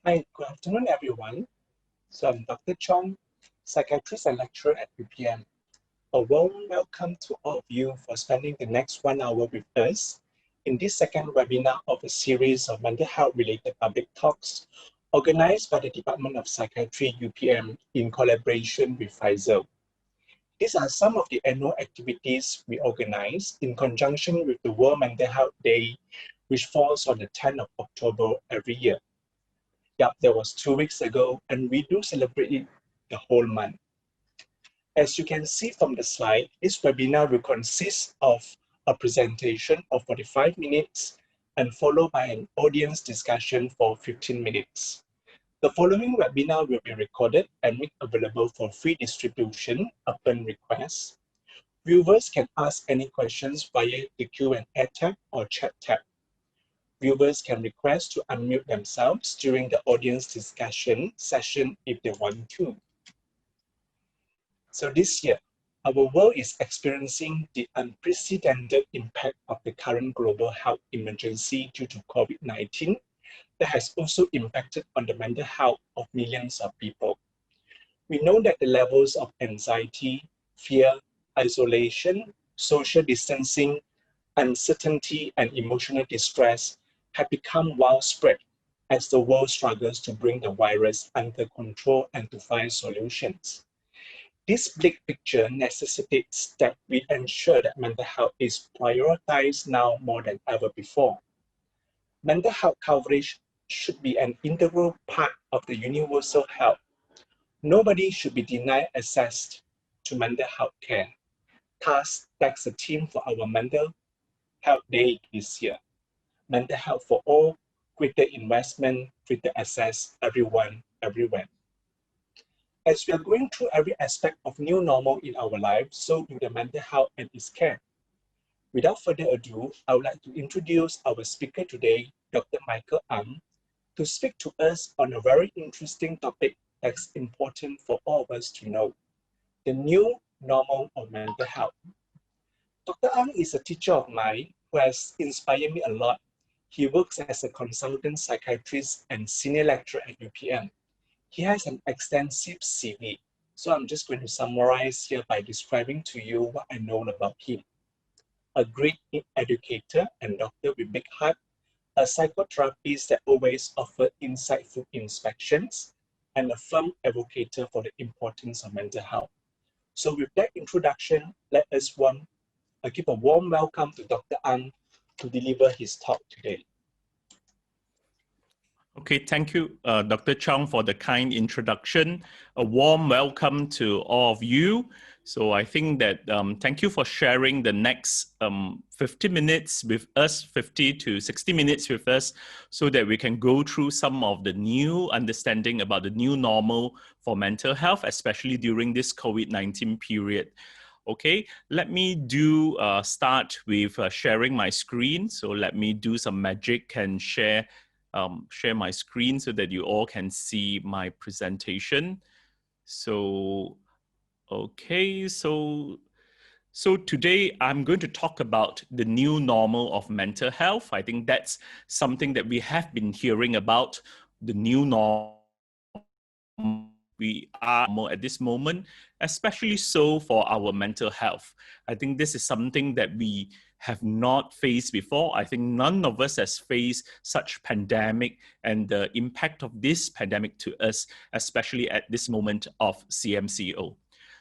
Hi, good afternoon, everyone. So I'm Dr. Chong, psychiatrist and lecturer at UPM. A warm welcome to all of you for spending the next 1 hour with us in this second webinar of a series of mental health-related public talks organized by the Department of Psychiatry, UPM, in collaboration with Pfizer. These are some of the annual activities we organize in conjunction with the World Mental Health Day, which falls on the 10th of October every year. Yep, that was 2 weeks ago, and we do celebrate it the whole month. As you can see from the slide, this webinar will consist of a presentation of 45 minutes and followed by an audience discussion for 15 minutes. The following webinar will be recorded and made available for free distribution upon request. Viewers can ask any questions via the Q&A tab or chat tab. Viewers can request to unmute themselves during the audience discussion session if they want to. So this year, our world is experiencing the unprecedented impact of the current global health emergency due to COVID-19 that has also impacted on the mental health of millions of people. We know that the levels of anxiety, fear, isolation, social distancing, uncertainty, and emotional distress have become widespread as the world struggles to bring the virus under control and to find solutions. This big picture necessitates that we ensure that mental health is prioritized now more than ever before. Mental health coverage should be an integral part of the universal health. Nobody should be denied access to mental health care. Thus, that's the theme for our Mental Health Day this year. Mental health for all, greater investment, greater access, everyone, everywhere. As we are going through every aspect of new normal in our lives, so do the mental health and its care. Without further ado, I would like to introduce our speaker today, Dr. Michael Ang, to speak to us on a very interesting topic that's important for all of us to know, the new normal of mental health. Dr. Ang is a teacher of mine who has inspired me a lot. He works as a consultant psychiatrist and senior lecturer at UPM. He has an extensive CV, so I'm just going to summarize here by describing to you what I know about him. A great educator and doctor with big heart, a psychotherapist that always offers insightful inspections, and a firm advocate for the importance of mental health. So with that introduction, let us give a warm welcome to Dr. Ang to deliver his talk today. Okay, thank you, Dr. Chong, for the kind introduction. A warm welcome to all of you. So I think that thank you for sharing the next 50 minutes with us, 50 to 60 minutes with us, so that we can go through some of the new understanding about the new normal for mental health, especially during this COVID-19 period. Okay, let me start with sharing my screen. So let me do some magic and share my screen so that you all can see my presentation. So, okay, so today I'm going to talk about the new normal of mental health. I think that's something that we have been hearing about, the new normal. We are more at this moment, especially so for our mental health. I think this is something that we have not faced before. I think none of us has faced such pandemic and the impact of this pandemic to us, especially at this moment of CMCO.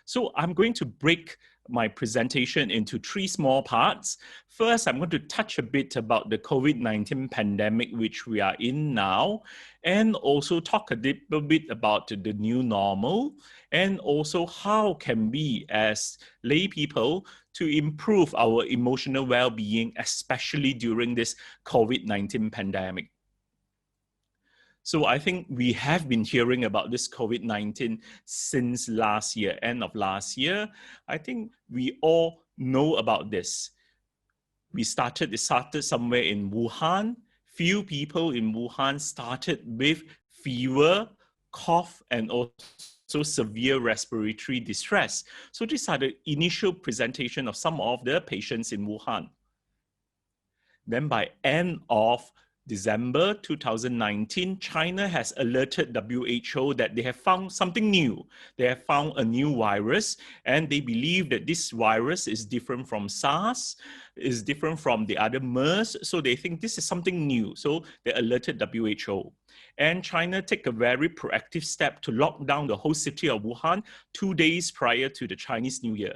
So I'm going to break my presentation into three small parts. First, I'm going to touch a bit about the COVID-19 pandemic, which we are in now, and also talk a little bit about the new normal, and also how can we as lay people to improve our emotional well-being, especially during this COVID-19 pandemic. So I think we have been hearing about this COVID-19 since last year, end of last year. I think we all know about this. It started somewhere in Wuhan. Few people in Wuhan started with fever, cough, and also severe respiratory distress. So these are the initial presentation of some of the patients in Wuhan. Then by end of December 2019, China has alerted WHO that they have found something new. They have found a new virus, and they believe that this virus is different from SARS, is different from the other MERS. So they think this is something new. So they alerted WHO. And China took a very proactive step to lock down the whole city of Wuhan 2 days prior to the Chinese New Year.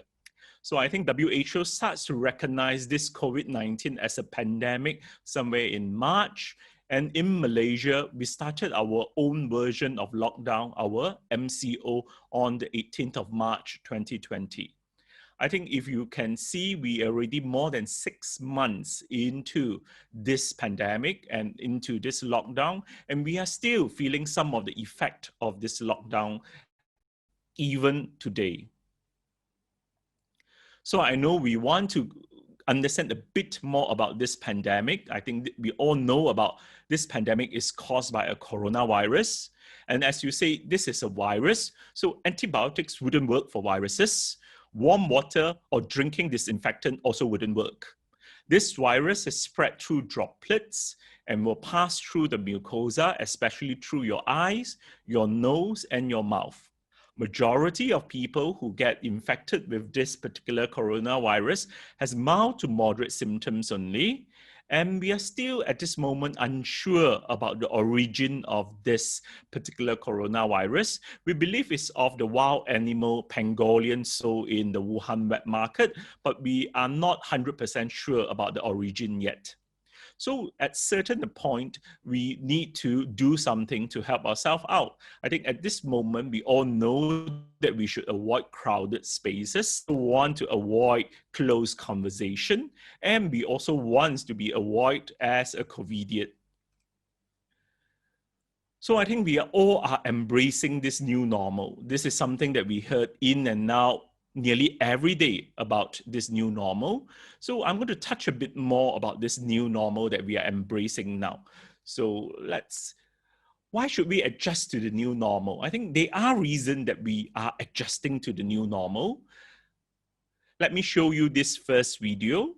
So I think WHO starts to recognize this COVID-19 as a pandemic somewhere in March. And in Malaysia, we started our own version of lockdown, our MCO, on the 18th of March, 2020. I think if you can see, we are already more than 6 months into this pandemic and into this lockdown, and we are still feeling some of the effect of this lockdown even today. So I know we want to understand a bit more about this pandemic. I think we all know about this pandemic is caused by a coronavirus. And as you say, this is a virus. So antibiotics wouldn't work for viruses. Warm water or drinking disinfectant also wouldn't work. This virus is spread through droplets and will pass through the mucosa, especially through your eyes, your nose, and your mouth. Majority of people who get infected with this particular coronavirus has mild to moderate symptoms only. And we are still at this moment unsure about the origin of this particular coronavirus. We believe it's of the wild animal pangolin sold in the Wuhan wet market, but we are not 100% sure about the origin yet. So at certain point, we need to do something to help ourselves out. I think at this moment, we all know that we should avoid crowded spaces. We want to avoid close conversation. And we also want to be avoided as a COVIDiot. So I think we all are embracing this new normal. This is something that we heard in and out nearly every day about this new normal. So I'm going to touch a bit more about this new normal that we are embracing now. So why should we adjust to the new normal? I think there are reasons that we are adjusting to the new normal. Let me show you this first video.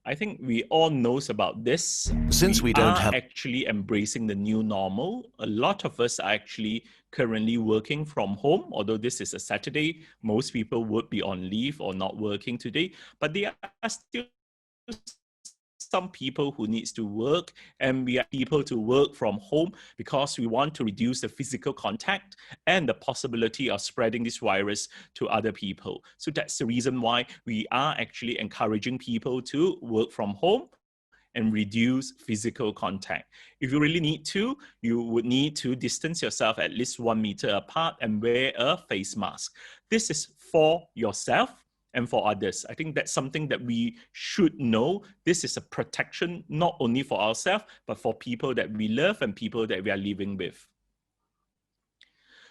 I think we all knows about this. Since we don't have actually embracing the new normal, a lot of us are actually currently working from home. Although this is a Saturday, most people would be on leave or not working today, but there are still some people who needs to work, and we are people to work from home because we want to reduce the physical contact and the possibility of spreading this virus to other people. So that's the reason why we are actually encouraging people to work from home and reduce physical contact. If you really need to, you would need to distance yourself at least 1 meter apart and wear a face mask. This is for yourself and for others. I think that's something that we should know. This is a protection not only for ourselves, but for people that we love and people that we are living with.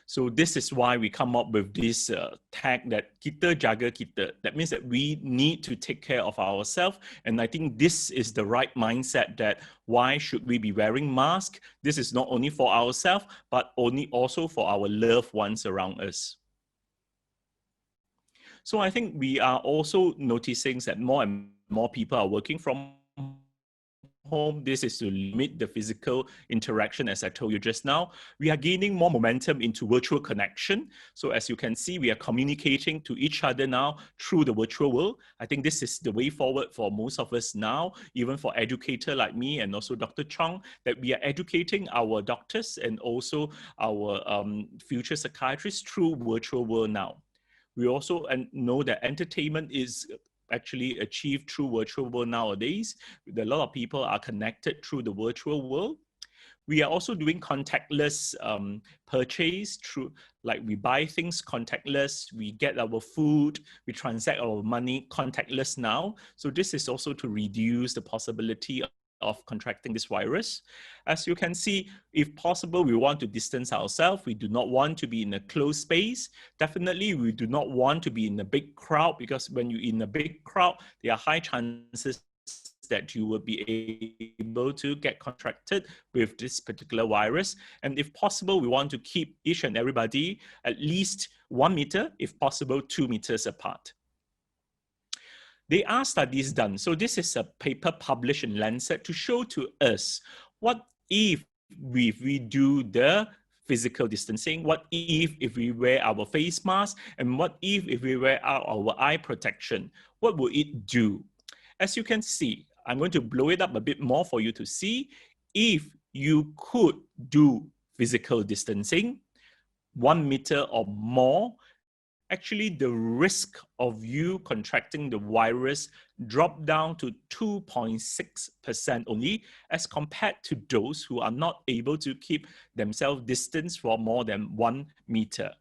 So this is why we come up with this tag that kita jaga kita. That means that we need to take care of ourselves. And I think this is the right mindset that why should we be wearing masks? This is not only for ourselves, but also for our loved ones around us. So I think we are also noticing that more and more people are working from home. This is to limit the physical interaction, as I told you just now. We are gaining more momentum into virtual connection. So as you can see, we are communicating to each other now through the virtual world. I think this is the way forward for most of us now, even for educator like me and also Dr. Chong, that we are educating our doctors and also our future psychiatrists through virtual world now. We also know that entertainment is actually achieved through virtual world nowadays. A lot of people are connected through the virtual world. We are also doing contactless purchase through, like we buy things contactless, we get our food, we transact our money contactless now. So this is also to reduce the possibility of contracting this virus. As you can see, if possible, we want to distance ourselves. We do not want to be in a closed space. Definitely, we do not want to be in a big crowd, because when you're in a big crowd, there are high chances that you will be able to get contracted with this particular virus. And if possible, we want to keep each and everybody at least 1 meter, if possible, 2 meters apart. There are studies done. So this is a paper published in Lancet to show to us what if we do the physical distancing, what if we wear our face mask, and what if we wear our eye protection, what will it do? As you can see, I'm going to blow it up a bit more for you to see. If you could do physical distancing, 1 meter or more, actually the risk of you contracting the virus dropped down to 2.6% only, as compared to those who are not able to keep themselves distanced for more than 1 meter.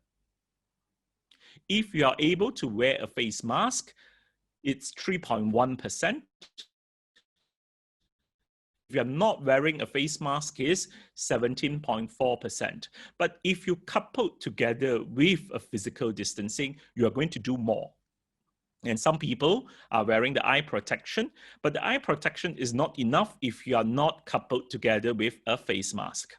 If you are able to wear a face mask, it's 3.1%. If you're not wearing a face mask, is 17.4%. But if you couple together with a physical distancing, you are going to do more. And some people are wearing the eye protection, but the eye protection is not enough if you are not coupled together with a face mask.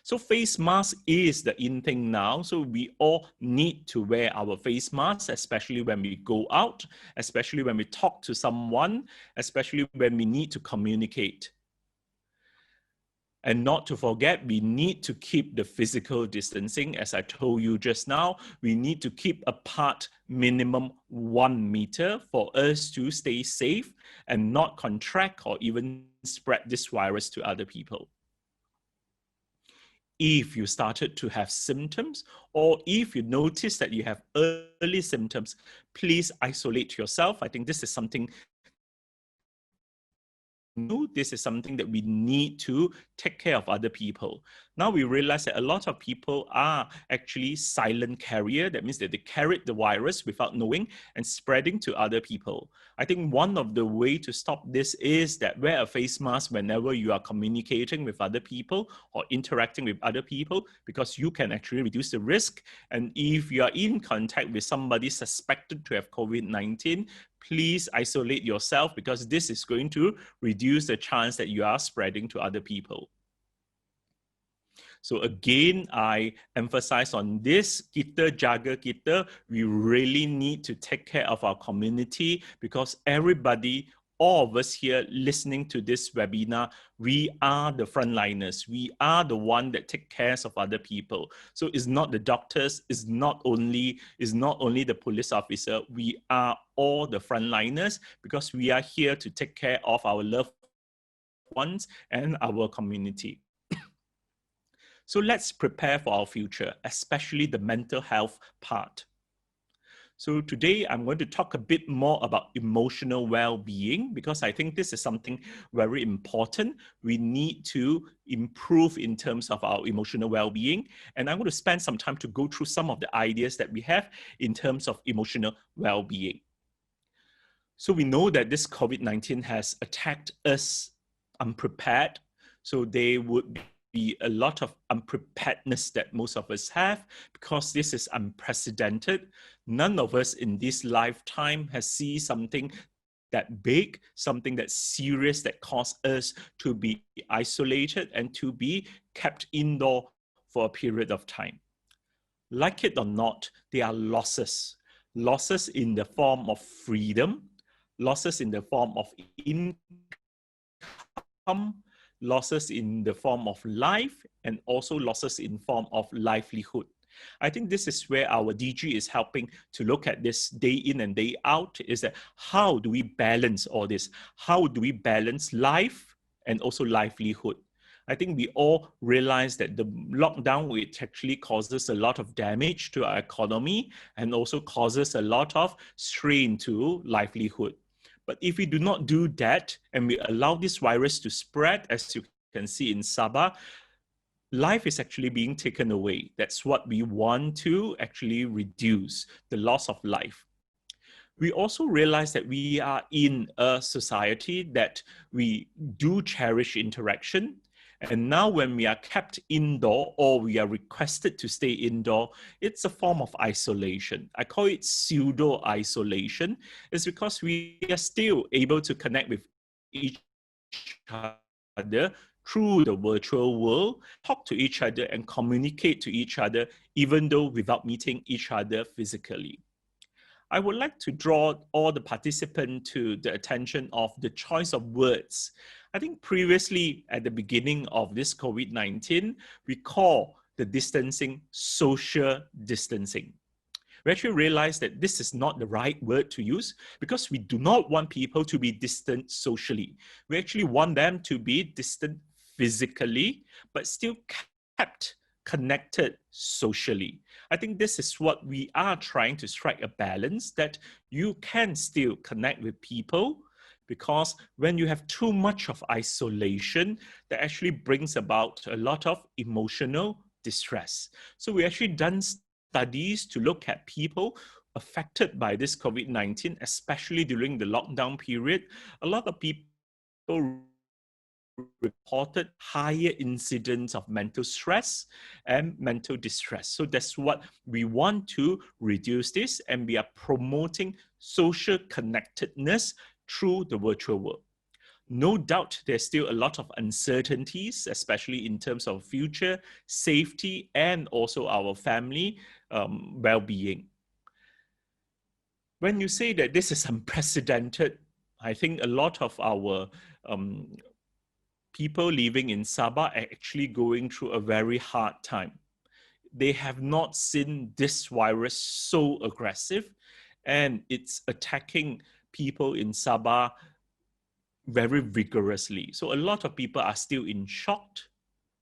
So face mask is the in thing now. So we all need to wear our face masks, especially when we go out, especially when we talk to someone, especially when we need to communicate. And not to forget, we need to keep the physical distancing. As I told you just now, we need to keep apart minimum 1 meter for us to stay safe and not contract or even spread this virus to other people. If you started to have symptoms, or if you notice that you have early symptoms, please isolate yourself. I think this is something new. This is something that we need to take care of other people. Now we realize that a lot of people are actually silent carrier. That means that they carried the virus without knowing and spreading to other people. I think one of the way to stop this is that wear a face mask whenever you are communicating with other people or interacting with other people, because you can actually reduce the risk. And if you are in contact with somebody suspected to have COVID-19, please isolate yourself, because this is going to reduce the chance that you are spreading to other people. So again, I emphasize on this, kita jaga kita. We really need to take care of our community, because everybody, all of us here listening to this webinar, we are the frontliners. We are the one that take care of other people. So it's not the doctors, it's not only the police officer. We are all the frontliners, because we are here to take care of our loved ones and our community. So let's prepare for our future, especially the mental health part. So today I'm going to talk a bit more about emotional well-being, because I think this is something very important. We need to improve in terms of our emotional well-being. And I'm going to spend some time to go through some of the ideas that we have in terms of emotional well-being. So we know that this COVID-19 has attacked us unprepared. So there would be a lot of unpreparedness that most of us have, because this is unprecedented. None of us in this lifetime has seen something that big, something that's serious, that caused us to be isolated and to be kept indoor for a period of time. Like it or not, there are losses. Losses in the form of freedom, losses in the form of income, losses in the form of life, and also losses in form of livelihood. I think this is where our DG is helping to look at this day in and day out, is that how do we balance all this? How do we balance life and also livelihood? I think we all realize that the lockdown, which actually causes a lot of damage to our economy and also causes a lot of strain to livelihood. But if we do not do that and we allow this virus to spread, as you can see in Sabah, life is actually being taken away. That's what we want to actually reduce, the loss of life. We also realize that we are in a society that we do cherish interaction. And now when we are kept indoor, or we are requested to stay indoor, it's a form of isolation. I call it pseudo-isolation. It's because we are still able to connect with each other through the virtual world, talk to each other and communicate to each other, even though without meeting each other physically. I would like to draw all the participants to the attention of the choice of words. I think previously at the beginning of this COVID-19, we call the distancing social distancing. We actually realized that this is not the right word to use because we do not want people to be distant socially. We actually want them to be distant physically, but still kept connected socially. I think this is what we are trying to strike a balance, that you can still connect with people, because when you have too much of isolation, that actually brings about a lot of emotional distress. So we actually done studies to look at people affected by this COVID-19, especially during the lockdown period. A lot of people reported higher incidence of mental stress and mental distress. So that's what we want to reduce this, and we are promoting social connectedness through the virtual world. No doubt there's still a lot of uncertainties, especially in terms of future safety and also our family well-being. When you say that this is unprecedented, I think a lot of our people living in Sabah are actually going through a very hard time. They have not seen this virus so aggressive, and it's attacking people in Sabah very vigorously. So a lot of people are still in shock.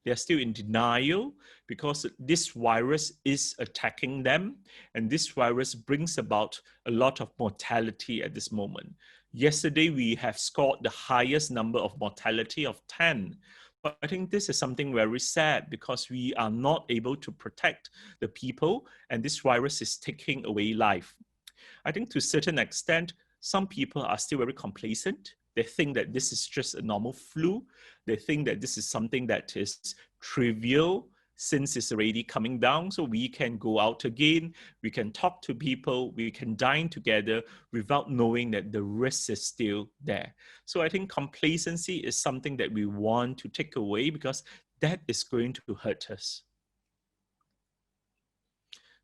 They're still in denial because this virus is attacking them, and this virus brings about a lot of mortality at this moment. Yesterday, we have scored the highest number of mortality of 10. But I think this is something very sad because we are not able to protect the people, and this virus is taking away life. I think to a certain extent, some people are still very complacent. They think that this is just a normal flu. They think that this is something that is trivial since it's already coming down. So we can go out again, we can talk to people, we can dine together without knowing that the risk is still there. So I think complacency is something that we want to take away because that is going to hurt us.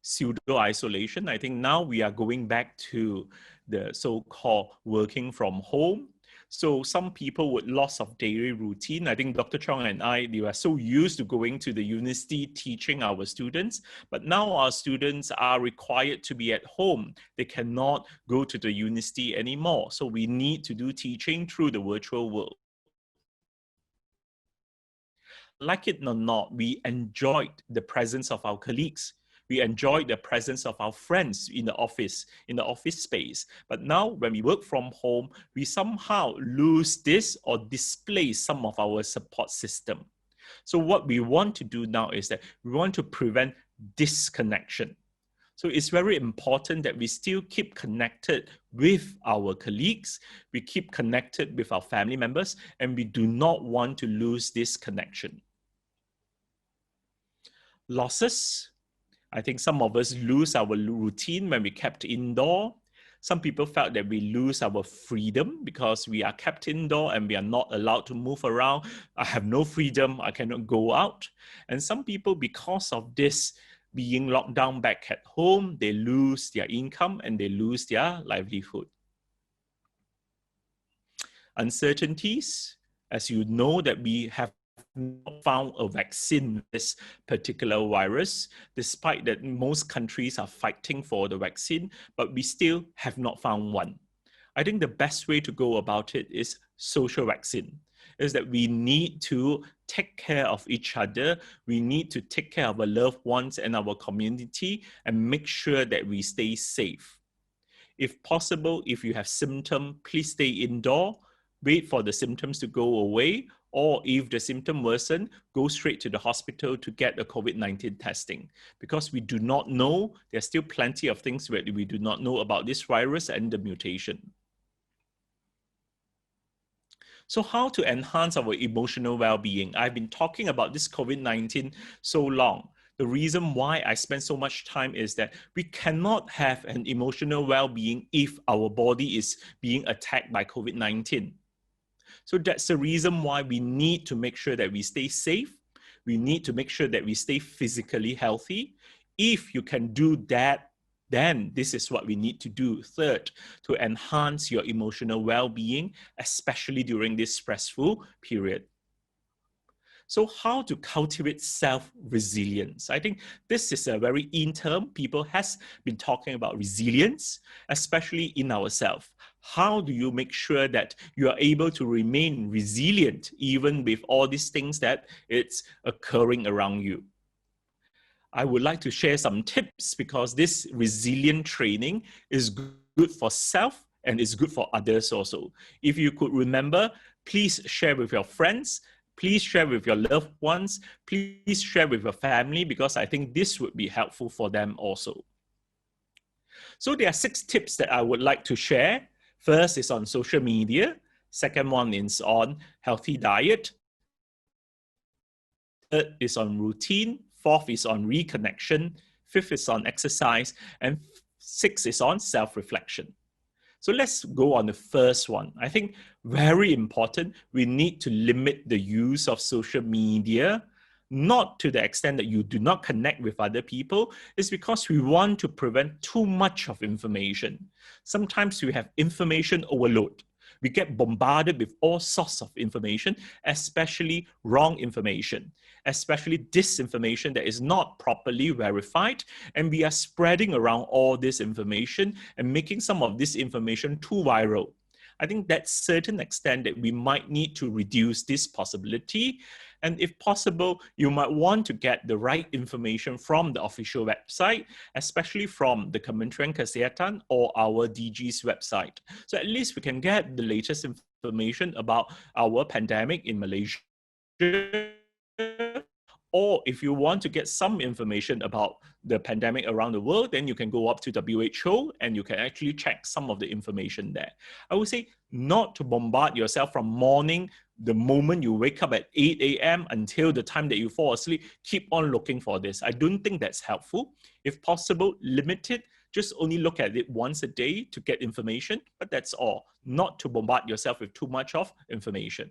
Pseudo-isolation, I think now we are going back to the so-called working from home. So some people with loss of daily routine. I think Dr. Chong and I, they were so used to going to the university teaching our students, but now our students are required to be at home. They cannot go to the university anymore. So we need to do teaching through the virtual world. Like it or not, we enjoyed the presence of our colleagues. We enjoyed the presence of our friends in the office space. But now when we work from home, we somehow lose this or displace some of our support system. So what we want to do now is that we want to prevent disconnection. So it's very important that we still keep connected with our colleagues, we keep connected with our family members, and we do not want to lose this connection. Losses. I think some of us lose our routine when we kept indoor. Some people felt that we lose our freedom because we are kept indoor and we are not allowed to move around. I have no freedom, I cannot go out. And some people, because of this being locked down back at home, they lose their income and they lose their livelihood. Uncertainties, as you know, that we have not found a vaccine for this particular virus, despite that most countries are fighting for the vaccine, but we still have not found one. I think the best way to go about it is social vaccine, is that we need to take care of each other, we need to take care of our loved ones and our community and make sure that we stay safe. If possible, if you have symptoms, please stay indoor, wait for the symptoms to go away, or if the symptom worsen, go straight to the hospital to get a COVID-19 testing. Because we do not know, there's still plenty of things that we do not know about this virus and the mutation. So how to enhance our emotional well-being? I've been talking about this COVID-19 so long. The reason why I spend so much time is that we cannot have an emotional well-being if our body is being attacked by COVID-19. So that's the reason why we need to make sure that we stay safe. We need to make sure that we stay physically healthy. If you can do that, then this is what we need to do. Third, to enhance your emotional well-being, especially during this stressful period. So how to cultivate self-resilience? I think this is a very in term. People has been talking about resilience, especially in ourselves. How do you make sure that you are able to remain resilient even with all these things that it's occurring around you? I would like to share some tips because this resilient training is good for self and is good for others also. If you could remember, please share with your friends, please share with your loved ones, please share with your family, because I think this would be helpful for them also. So there are 6 tips that I would like to share. First is on social media. Second one is on healthy diet. Third is on routine. Fourth is on reconnection. Fifth is on exercise. And 6 is on self-reflection. So let's go on the first one. I think very important, we need to limit the use of social media, not to the extent that you do not connect with other people. It's because we want to prevent too much of information. Sometimes we have information overload. We get bombarded with all sorts of information, especially wrong information, especially disinformation that is not properly verified. And we are spreading around all this information and making some of this information too viral. I think that's certain extent that we might need to reduce this possibility. And if possible, you might want to get the right information from the official website, especially from the Kementerian Kesihatan or our DG's website. So at least we can get the latest information about our pandemic in Malaysia. Or if you want to get some information about the pandemic around the world, then you can go up to WHO and you can actually check some of the information there. I would say not to bombard yourself from morning, the moment you wake up at 8 a.m. until the time that you fall asleep. Keep on looking for this. I don't think that's helpful. If possible, limit it. Just only look at it once a day to get information, but that's all. Not to bombard yourself with too much of information.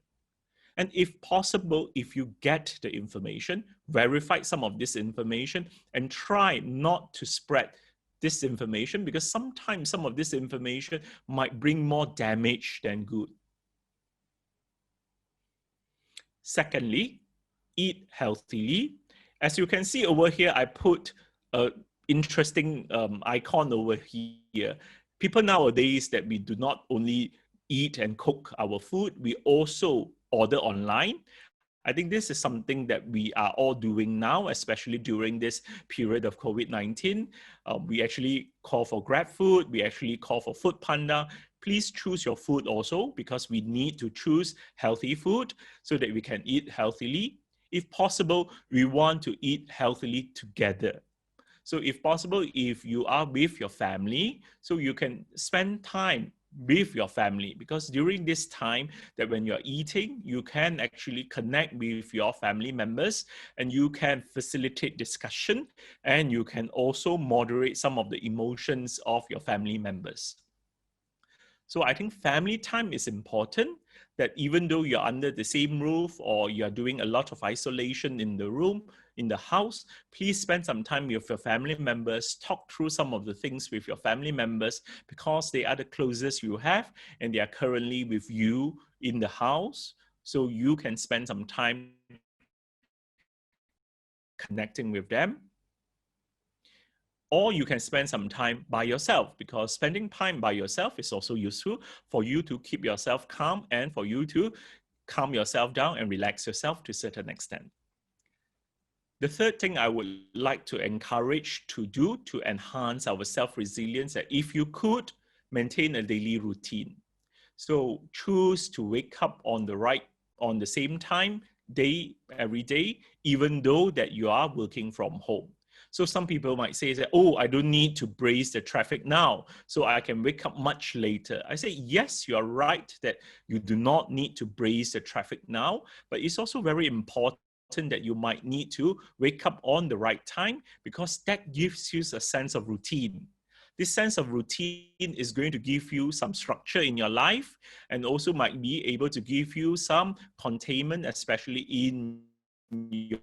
And if possible, if you get the information, verify some of this information and try not to spread disinformation, because sometimes some of this information might bring more damage than good. Secondly, eat healthily. As you can see over here, I put an interesting icon over here. People nowadays that we do not only eat and cook our food, we also order online. I think this is something that we are all doing now, especially during this period of COVID-19. We actually call for Grab food. We actually call for Food Panda. Please choose your food also, because we need to choose healthy food so that we can eat healthily. If possible, we want to eat healthily together. So if possible, if you are with your family, so you can spend time with your family, because during this time that when you're eating, you can actually connect with your family members and you can facilitate discussion and you can also moderate some of the emotions of your family members. So I think family time is important, that even though you're under the same roof or you're doing a lot of isolation in the room, in the house, please spend some time with your family members, talk through some of the things with your family members, because they are the closest you have and they are currently with you in the house. So you can spend some time connecting with them. Or you can spend some time by yourself, because spending time by yourself is also useful for you to keep yourself calm and for you to calm yourself down and relax yourself to a certain extent. The third thing I would like to encourage to do to enhance our self-resilience, that if you could, maintain a daily routine. So choose to wake up on the same time, every day, even though that you are working from home. So some people might say that, oh, I don't need to brace the traffic now, so I can wake up much later. I say, yes, you are right that you do not need to brace the traffic now, but it's also very important that you might need to wake up on the right time, because that gives you a sense of routine. This sense of routine is going to give you some structure in your life and also might be able to give you some containment, especially in your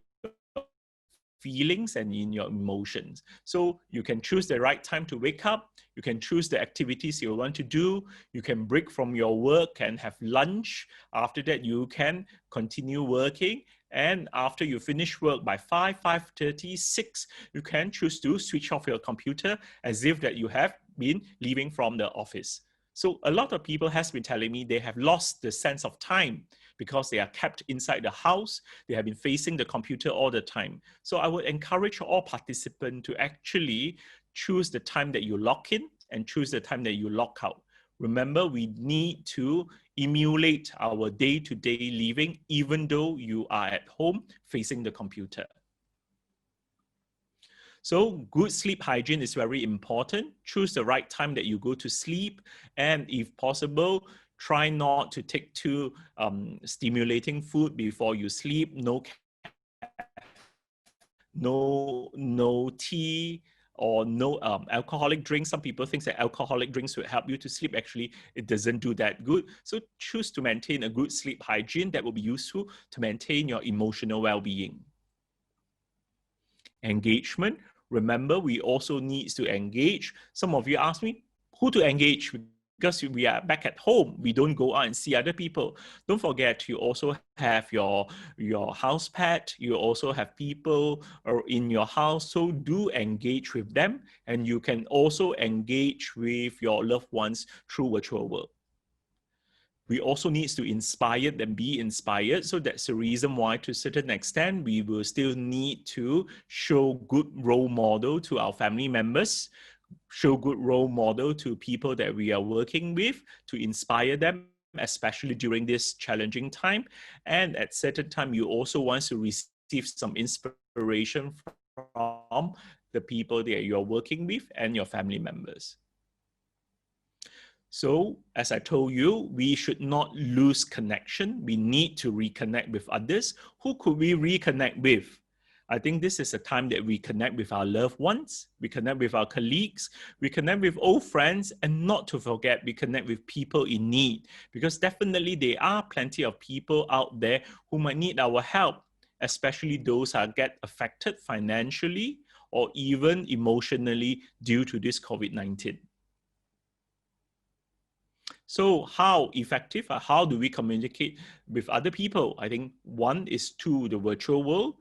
feelings and in your emotions. So you can choose the right time to wake up. You can choose the activities you want to do. You can break from your work and have lunch. After that, you can continue working. And after you finish work by 5, 5:30, 6, you can choose to switch off your computer as if that you have been leaving from the office. So a lot of people has been telling me they have lost the sense of time because they are kept inside the house. They have been facing the computer all the time. So I would encourage all participants to actually choose the time that you lock in and choose the time that you lock out. Remember, we need to emulate our day-to-day living, even though you are at home facing the computer. So good sleep hygiene is very important. Choose the right time that you go to sleep. And if possible, try not to take too stimulating food before you sleep. No tea or no alcoholic drinks. Some people think that alcoholic drinks will help you to sleep. Actually, it doesn't do that good. So choose to maintain a good sleep hygiene that will be useful to maintain your emotional well-being. Engagement. Remember, we also need to engage. Some of you ask me, who to engage? Because we are back at home, we don't go out and see other people. Don't forget, you also have your house pet. You also have people in your house. So do engage with them. And you can also engage with your loved ones through virtual world. We also need to inspire and be inspired. So that's the reason why, to a certain extent, we will still need to show good role model to our family members, show good role model to people that we are working with, to inspire them, especially during this challenging time. And at certain time, you also want to receive some inspiration from the people that you're working with and your family members. So, as I told you, we should not lose connection. We need to reconnect with others. Who could we reconnect with? I think this is a time that we connect with our loved ones, we connect with our colleagues, we connect with old friends, and not to forget, we connect with people in need, because definitely there are plenty of people out there who might need our help, especially those who get affected financially or even emotionally due to this COVID-19. So how effective, how do we communicate with other people? I think one is through the virtual world.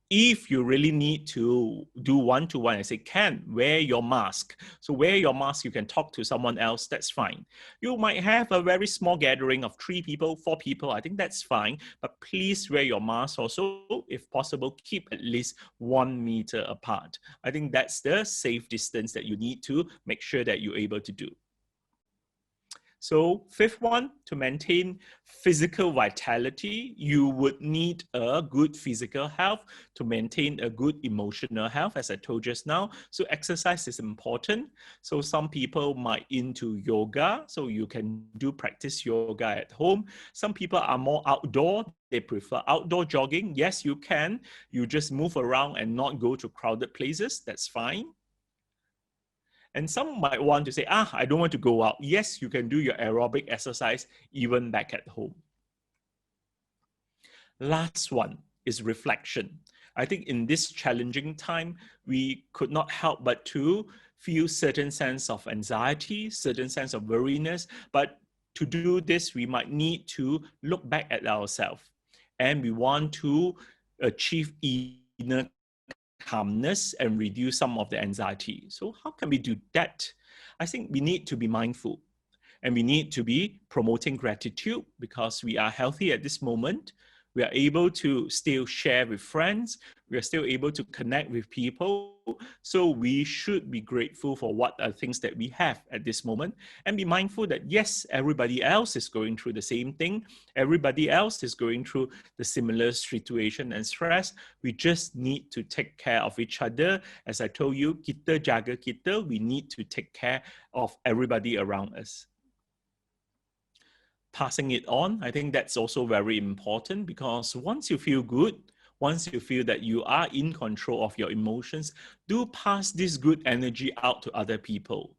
If you really need to do one-to-one, I say, wear your mask. So wear your mask, you can talk to someone else, that's fine. You might have a very small gathering of 3 people, 4 people, I think that's fine. But please wear your mask also. If possible, keep at least 1 meter apart. I think that's the safe distance that you need to make sure that you're able to do. So fifth one, to maintain physical vitality, you would need a good physical health to maintain a good emotional health, as I told just now. So exercise is important. So some people might into yoga, so you can practice yoga at home. Some people are more outdoor. They prefer outdoor jogging. Yes, you can. You just move around and not go to crowded places. That's fine. And some might want to say, I don't want to go out. Yes, you can do your aerobic exercise even back at home. Last one is reflection. I think in this challenging time, we could not help but to feel certain sense of anxiety, certain sense of worriness. But to do this, we might need to look back at ourselves. And we want to achieve inner calmness and reduce some of the anxiety. So how can we do that? I think we need to be mindful and we need to be promoting gratitude because we are healthy at this moment. We are able to still share with friends. We are still able to connect with people. So we should be grateful for what are things that we have at this moment and be mindful that yes, everybody else is going through the same thing. Everybody else is going through the similar situation and stress. We just need to take care of each other. As I told you, kita jaga kita, we need to take care of everybody around us. Passing it on, I think that's also very important because once you feel good, once you feel that you are in control of your emotions, do pass this good energy out to other people.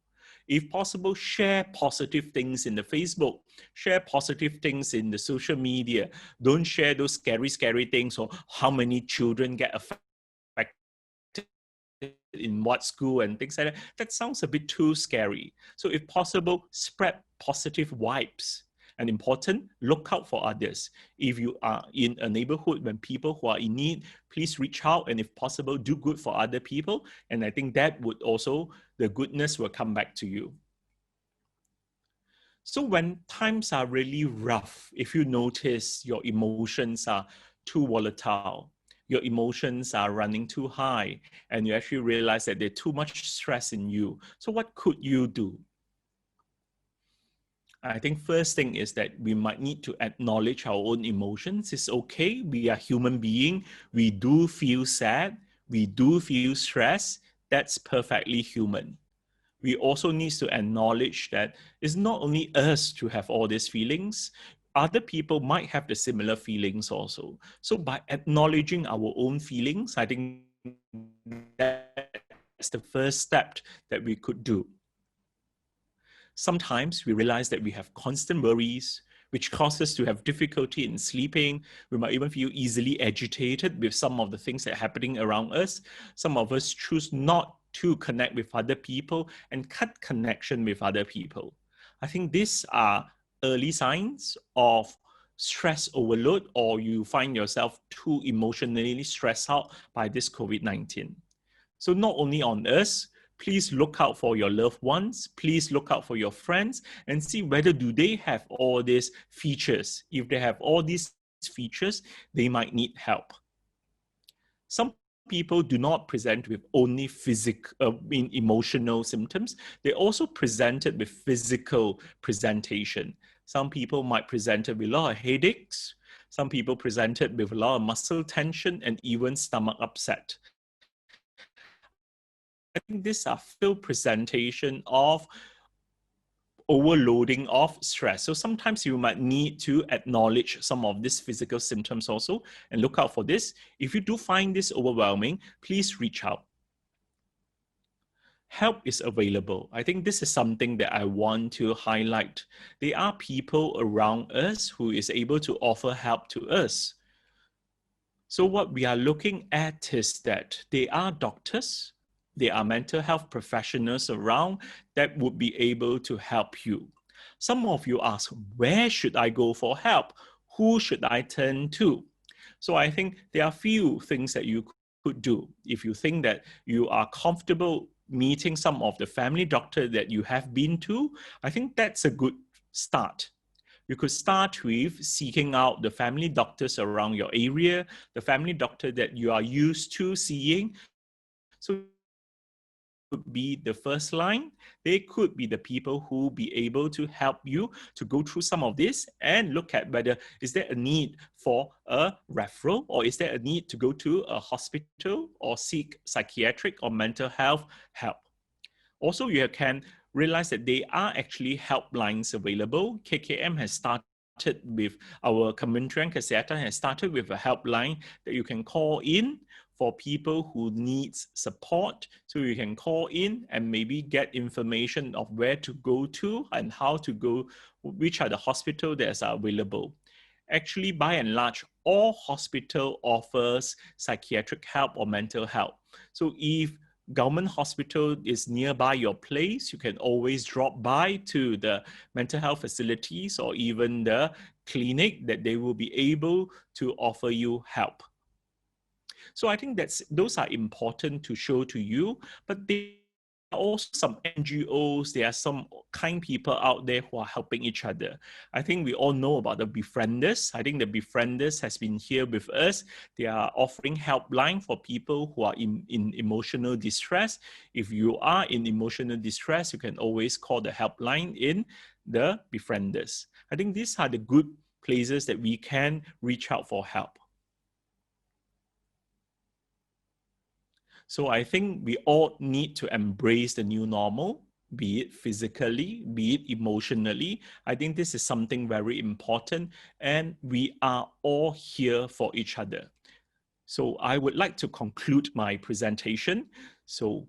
If possible, share positive things in the Facebook, share positive things in the social media. Don't share those scary things or how many children get affected in what school and things like that. That sounds a bit too scary. So if possible, spread positive vibes. And important, look out for others. If you are in a neighborhood when people who are in need, please reach out, and if possible, do good for other people. And I think that would also, the goodness will come back to you. So when times are really rough, if you notice your emotions are too volatile, your emotions are running too high, and you actually realize that there's too much stress in you. So what could you do? I think first thing is that we might need to acknowledge our own emotions. It's okay. We are human beings. We do feel sad. We do feel stress. That's perfectly human. We also need to acknowledge that it's not only us to have all these feelings. Other people might have the similar feelings also. So by acknowledging our own feelings, I think that's the first step that we could do. Sometimes we realize that we have constant worries, which causes us to have difficulty in sleeping. We might even feel easily agitated with some of the things that are happening around us. Some of us choose not to connect with other people and cut connection with other people. I think these are early signs of stress overload, or you find yourself too emotionally stressed out by this COVID-19. So not only on us, please look out for your loved ones. Please look out for your friends and see whether do they have all these features. If they have all these features, they might need help. Some people do not present with only emotional symptoms. They also presented with physical presentation. Some people might present with a lot of headaches. Some people presented with a lot of muscle tension and even stomach upset. I think these are full presentation of overloading of stress. So sometimes you might need to acknowledge some of these physical symptoms also and look out for this. If you do find this overwhelming, please reach out. Help is available. I think this is something that I want to highlight. There are people around us who is able to offer help to us. So what we are looking at is that there are doctors, there are mental health professionals around that would be able to help you. Some of you ask, where should I go for help? Who should I turn to? So I think there are few things that you could do. If you think that you are comfortable meeting some of the family doctor that you have been to, I think that's a good start. You could start with seeking out the family doctors around your area, the family doctor that you are used to seeing. So could be the first line. They could be the people who be able to help you to go through some of this and look at whether is there a need for a referral, or is there a need to go to a hospital or seek psychiatric or mental health help. Also, you can realize that there are actually helplines available. KKM has started with, our Kementerian Kesihatan has started with a helpline that you can call in for people who needs support. So you can call in and maybe get information of where to go to and how to go, which are the hospitals that are available. Actually, by and large, all hospital offers psychiatric help or mental help. So if government hospital is nearby your place, you can always drop by to the mental health facilities or even the clinic that they will be able to offer you help. So I think those are important to show to you, but there are also some NGOs, there are some kind people out there who are helping each other. I think we all know about the Befrienders. I think the Befrienders has been here with us. They are offering helpline for people who are in emotional distress. If you are in emotional distress, you can always call the helpline in the Befrienders. I think these are the good places that we can reach out for help. So I think we all need to embrace the new normal, be it physically, be it emotionally. I think this is something very important, and we are all here for each other. So I would like to conclude my presentation. So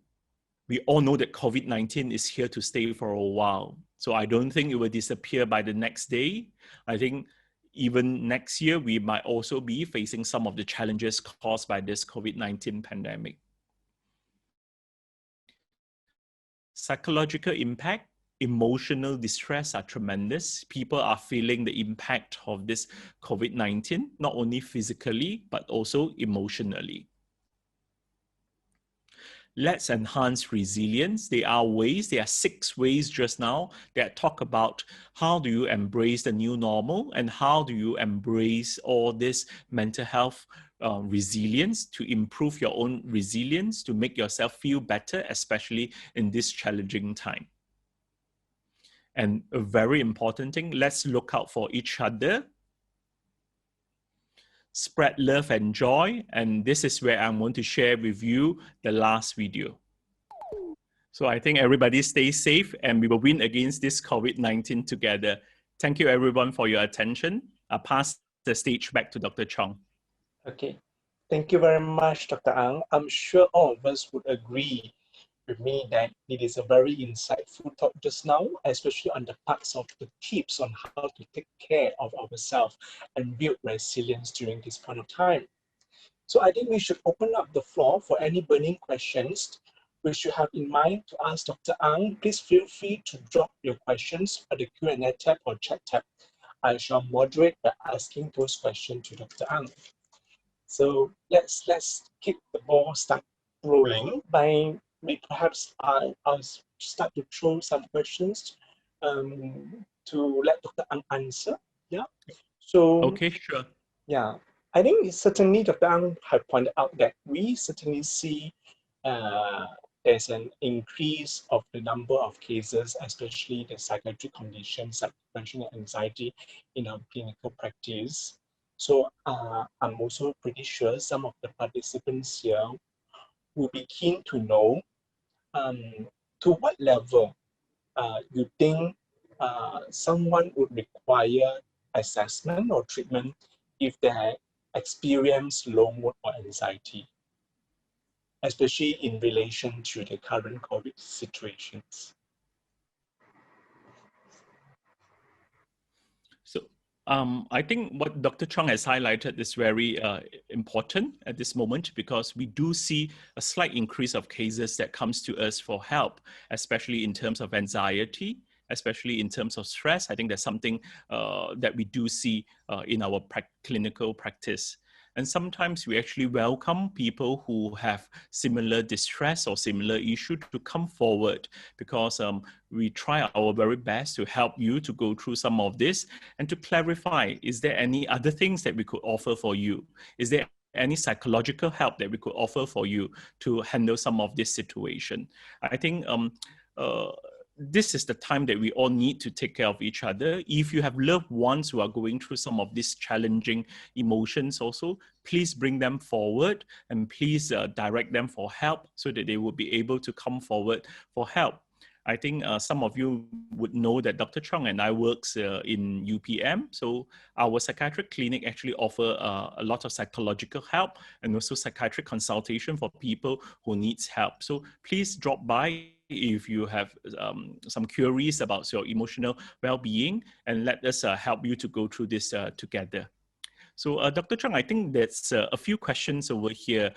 we all know that COVID-19 is here to stay for a while. So I don't think it will disappear by the next day. I think even next year, we might also be facing some of the challenges caused by this COVID-19 pandemic. Psychological impact, emotional distress are tremendous. People are feeling the impact of this COVID-19, not only physically, but also emotionally. Let's enhance resilience. There are 6 ways just now that talk about how do you embrace the new normal and how do you embrace all this mental health resilience to improve your own resilience, to make yourself feel better, especially in this challenging time. And a very important thing, let's look out for each other. Spread love and joy. And this is where I'm going to share with you the last video. So I think everybody stay safe and we will win against this COVID-19 together. Thank you everyone for your attention. I'll pass the stage back to Dr. Chong. Okay, thank you very much, Dr. Ang. I'm sure all of us would agree with me that it is a very insightful talk just now, especially on the parts of the tips on how to take care of ourselves and build resilience during this point of time. So I think we should open up the floor for any burning questions which you have in mind to ask Dr. Ang. Please feel free to drop your questions at the Q&A tab or chat tab. I shall moderate by asking those questions to Dr. Ang. So let's keep the ball start rolling by perhaps I'll start to throw some questions to let Dr. Ang answer. Yeah. So okay, sure. Yeah, I think certainly Dr. Ang have pointed out that we certainly see there's an increase of the number of cases, especially the psychiatric conditions like depression and anxiety in our clinical practice. So I'm also pretty sure some of the participants here will be keen to know to what level you think someone would require assessment or treatment if they experience low mood or anxiety, especially in relation to the current COVID situations. So I think what Dr. Chong has highlighted is very important at this moment because we do see a slight increase of cases that comes to us for help, especially in terms of anxiety, especially in terms of stress. I think that's something that we do see in our clinical practice. And sometimes we actually welcome people who have similar distress or similar issue to come forward because we try our very best to help you to go through some of this and to clarify, is there any other things that we could offer for you? Is there any psychological help that we could offer for you to handle some of this situation? I think this is the time that we all need to take care of each other. If you have loved ones who are going through some of these challenging emotions also, please bring them forward and please direct them for help so that they will be able to come forward for help. I think some of you would know that Dr. Chong and I works in UPM. So our psychiatric clinic actually offer a lot of psychological help and also psychiatric consultation for people who needs help. So please drop by if you have some queries about your emotional well-being and let us help you to go through this together. So Dr. Chong, I think there's a few questions over here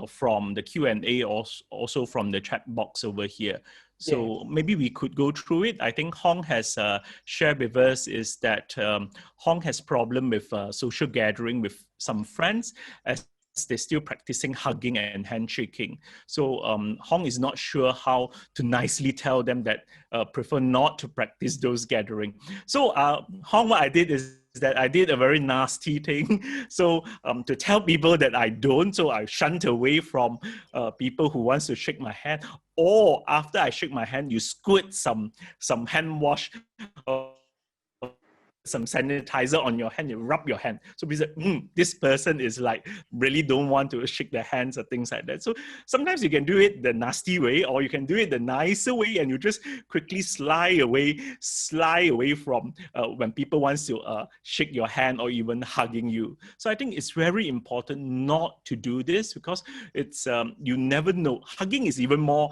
from the Q&A, also from the chat box over here. So maybe we could go through it. I think Hong has shared with us is that Hong has problem with social gathering with some friends as they're still practicing hugging and handshaking. So Hong is not sure how to nicely tell them that prefer not to practice those gathering. So Hong, what I did is that I did a very nasty thing. So to tell people that I don't, so I shunned away from people who wants to shake my hand, or after I shake my hand, you squirt some hand wash some sanitizer on your hand, you rub your hand. So we said, this person is like really don't want to shake their hands or things like that. So sometimes you can do it the nasty way, or you can do it the nicer way, and you just quickly slide away from when people wants to shake your hand or even hugging you. So I think it's very important not to do this, because it's you never know. Hugging is even more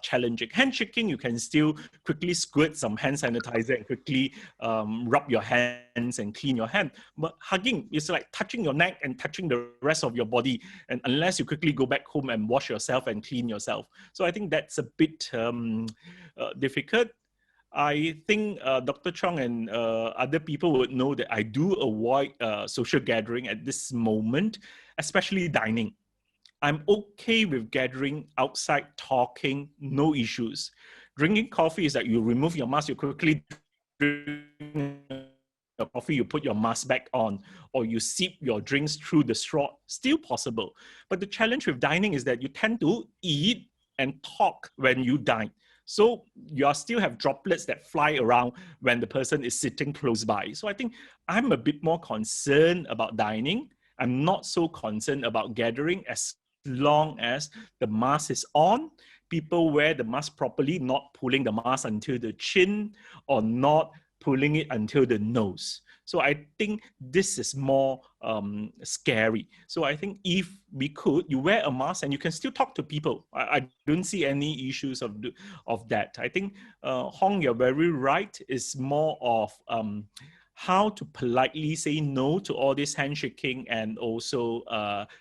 challenging. Handshaking, you can still quickly squirt some hand sanitizer and quickly rub your hands and clean your hand. But hugging is like touching your neck and touching the rest of your body, and unless you quickly go back home and wash yourself and clean yourself. So I think that's a bit difficult. I think Dr. Chong and other people would know that I do avoid social gathering at this moment, especially dining. I'm okay with gathering outside, talking, no issues. Drinking coffee is that you remove your mask, you quickly drink your coffee, you put your mask back on, or you sip your drinks through the straw, still possible. But the challenge with dining is that you tend to eat and talk when you dine. So you still have droplets that fly around when the person is sitting close by. So I think I'm a bit more concerned about dining. I'm not so concerned about gathering, as long as the mask is on, people wear the mask properly, not pulling the mask until the chin or not pulling it until the nose. So I think this is more scary. So I think if we could, you wear a mask and you can still talk to people. I don't see any issues of that. I think, Hong, you're very right. It's more of how to politely say no to all this handshaking and also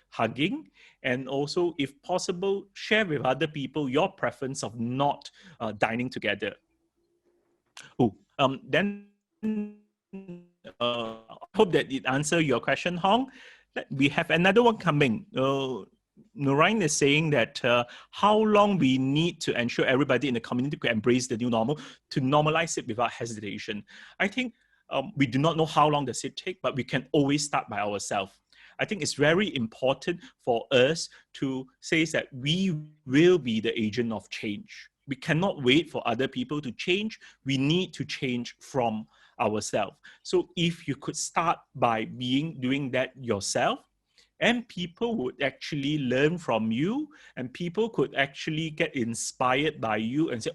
hugging. And also, if possible, share with other people your preference of not dining together. Then I hope that it answers your question, Hong. We have another one coming. Narayan is saying that how long we need to ensure everybody in the community can embrace the new normal to normalize it without hesitation. I think we do not know how long does it take, but we can always start by ourselves. I think it's very important for us to say that we will be the agent of change. We cannot wait for other people to change. We need to change from ourselves. So if you could start by doing that yourself, and people would actually learn from you, and people could actually get inspired by you and say,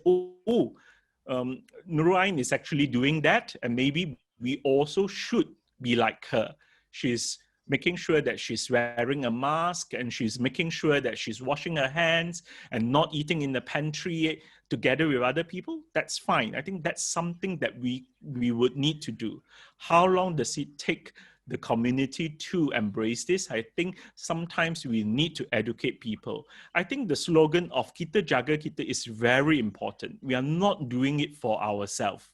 Nurain is actually doing that, and maybe we also should be like her. She's making sure that she's wearing a mask, and she's making sure that she's washing her hands and not eating in the pantry together with other people. That's fine. I think that's something that we would need to do. How long does it take the community to embrace this? I think sometimes we need to educate people. I think the slogan of Kita Jaga Kita is very important. We are not doing it for ourselves.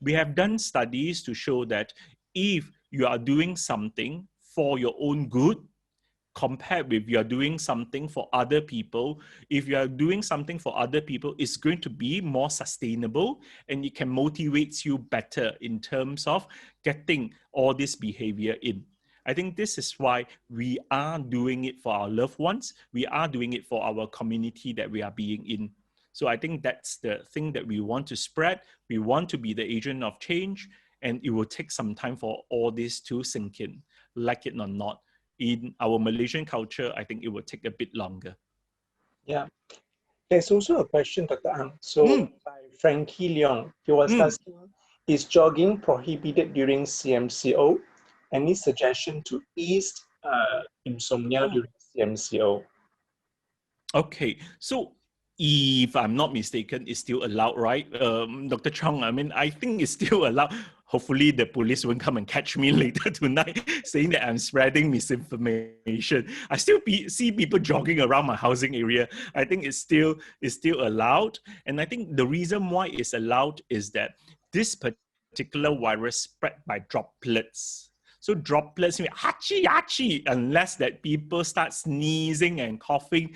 We have done studies to show that if you are doing something for your own good, compared with you're doing something for other people, if you are doing something for other people, it's going to be more sustainable, and it can motivate you better in terms of getting all this behavior in. I think this is why we are doing it for our loved ones. We are doing it for our community that we are being in. So I think that's the thing that we want to spread. We want to be the agent of change, and it will take some time for all this to sink in, like it or not. In our Malaysian culture, I think it will take a bit longer. Yeah. There's also a question, Dr. Ang. So by Frankie Leong, he was asking, is jogging prohibited during CMCO? Any suggestion to ease insomnia during CMCO? Okay, so if I'm not mistaken, it's still allowed, right? Dr. Chong, I mean, I think it's still allowed. Hopefully the police won't come and catch me later tonight saying that I'm spreading misinformation. I still see people jogging around my housing area. I think it's still allowed. And I think the reason why it's allowed is that this particular virus spread by droplets. So droplets mean hachi, hachi, unless that people start sneezing and coughing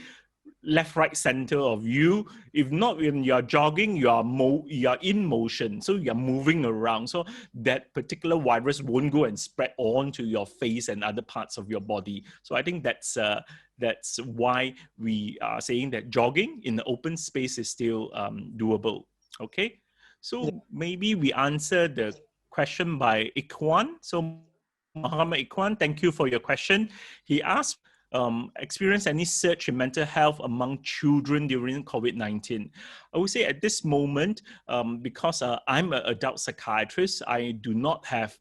left, right, center of you. If not, when you're jogging, you're in motion, so you're moving around. So that particular virus won't go and spread onto your face and other parts of your body. So I think that's why we are saying that jogging in the open space is still doable. Okay, so maybe we answer the question by Ikwan. So Muhammad Ikwan, thank you for your question. He asked, experience any surge in mental health among children during COVID-19? I would say at this moment, because I'm an adult psychiatrist, I do not have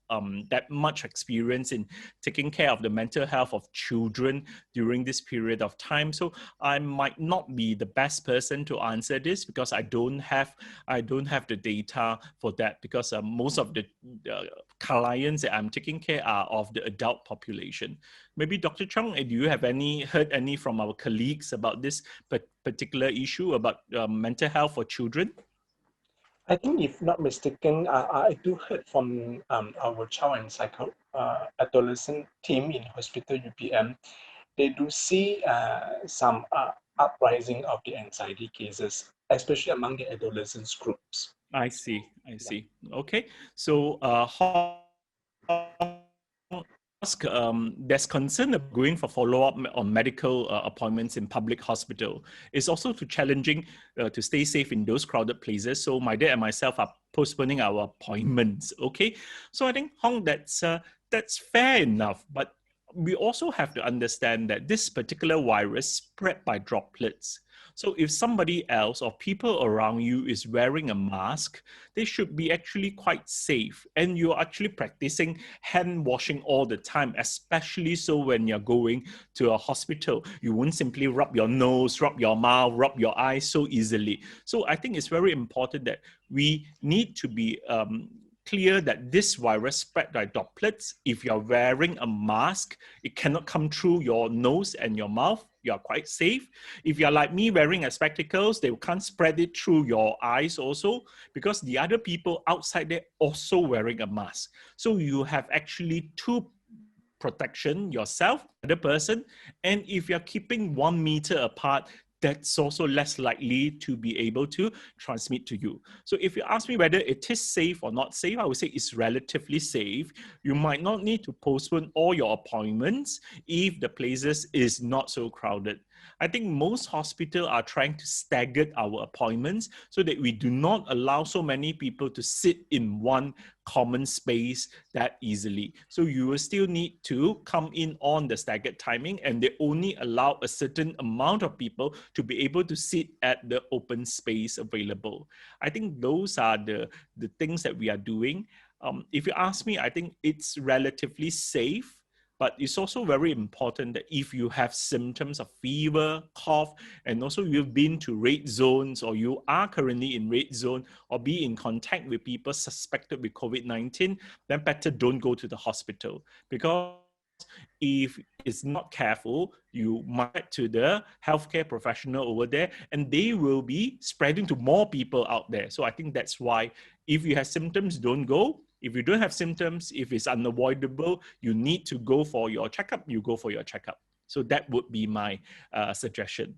that much experience in taking care of the mental health of children during this period of time. So I might not be the best person to answer this because I don't have the data for that, because most of the clients that I'm taking care are of the adult population. Maybe Dr. Chung, do you have heard any from our colleagues about this particular issue about mental health for children? I think, if not mistaken, I do heard from our child and adolescent team in hospital UPM. They do see some uprising of the anxiety cases, especially among the adolescents groups. I see. I Yeah. see. Okay. So, there's concern of going for follow-up on medical appointments in public hospital. It's also too challenging to stay safe in those crowded places. So my dad and myself are postponing our appointments. Okay. So I think, Hong, that's fair enough. But we also have to understand that this particular virus spread by droplets. So if somebody else or people around you is wearing a mask, they should be actually quite safe. And you're actually practicing hand washing all the time, especially so when you're going to a hospital. You won't simply rub your nose, rub your mouth, rub your eyes so easily. So I think it's very important that we need to be clear that this virus spread by droplets. If you're wearing a mask, it cannot come through your nose and your mouth. You're quite safe. If you're like me wearing a spectacles, they can't spread it through your eyes also, because the other people outside there also wearing a mask. So you have actually two protection, yourself, the other person. And if you're keeping 1 meter apart, that's also less likely to be able to transmit to you. So if you ask me whether it is safe or not safe, I would say it's relatively safe. You might not need to postpone all your appointments if the places is not so crowded. I think most hospitals are trying to stagger our appointments so that we do not allow so many people to sit in one common space that easily. So you will still need to come in on the staggered timing, and they only allow a certain amount of people to be able to sit at the open space available. I think those are the things that we are doing. If you ask me, I think it's relatively safe. But it's also very important that if you have symptoms of fever, cough, and also you've been to red zones, or you are currently in red zone, or be in contact with people suspected with COVID-19, then better don't go to the hospital. Because if it's not careful, you might get to the healthcare professional over there, and they will be spreading to more people out there. So I think that's why, if you have symptoms, don't go. If you don't have symptoms, if it's unavoidable, you need to go for your checkup, you go for your checkup. So that would be my suggestion.